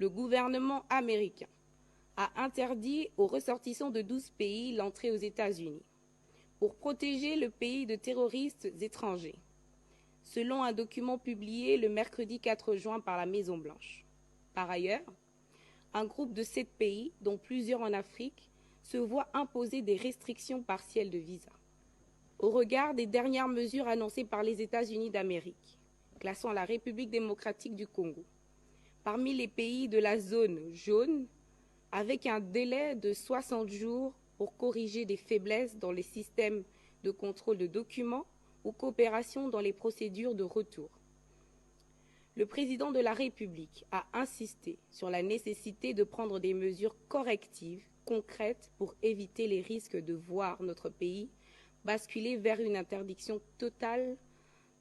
le gouvernement américain a interdit aux ressortissants de 12 pays l'entrée aux États-Unis pour protéger le pays de terroristes étrangers, selon un document publié le mercredi 4 juin par la Maison-Blanche. Par ailleurs, un groupe de 7 pays, dont plusieurs en Afrique, se voit imposer des restrictions partielles de visa. Au regard des dernières mesures annoncées par les États-Unis d'Amérique, classant la République démocratique du Congo parmi les pays de la zone jaune, avec un délai de 60 jours pour corriger des faiblesses dans les systèmes de contrôle de documents ou coopération dans les procédures de retour. Le président de la République a insisté sur la nécessité de prendre des mesures correctives, concrètes, pour éviter les risques de voir notre pays basculer vers une interdiction totale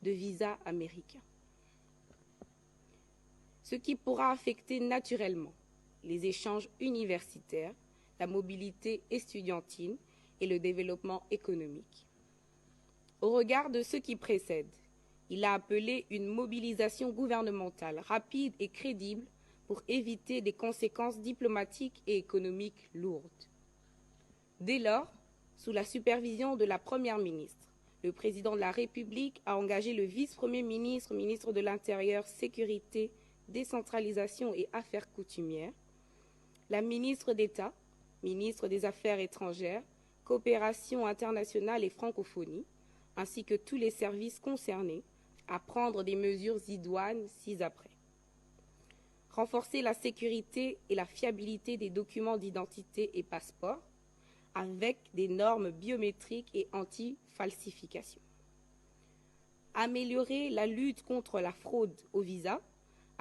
de visa américain. Ce qui pourra affecter naturellement les échanges universitaires, la mobilité estudiantine et le développement économique. Au regard de ce qui précède, il a appelé une mobilisation gouvernementale rapide et crédible pour éviter des conséquences diplomatiques et économiques lourdes. Dès lors, sous la supervision de la Première ministre, le président de la République a engagé le vice-premier ministre, ministre de l'Intérieur, Sécurité, Décentralisation et Affaires coutumières, la ministre d'État, ministre des Affaires étrangères, Coopération internationale et francophonie, ainsi que tous les services concernés, à prendre des mesures idoines ci-après. Renforcer la sécurité et la fiabilité des documents d'identité et passeports avec des normes biométriques et anti-falsification. Améliorer la lutte contre la fraude au visa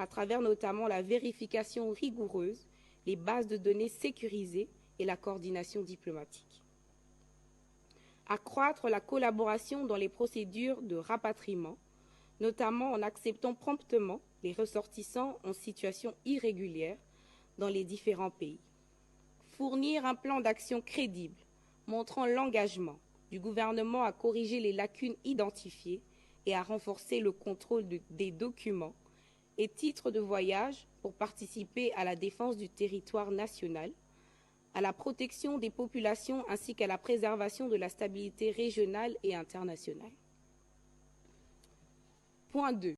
à travers notamment la vérification rigoureuse, les bases de données sécurisées et la coordination diplomatique. Accroître la collaboration dans les procédures de rapatriement, notamment en acceptant promptement les ressortissants en situation irrégulière dans les différents pays. Fournir un plan d'action crédible montrant l'engagement du gouvernement à corriger les lacunes identifiées et à renforcer le contrôle des documents et titres de voyage pour participer à la défense du territoire national, à la protection des populations ainsi qu'à la préservation de la stabilité régionale et internationale. Point 2.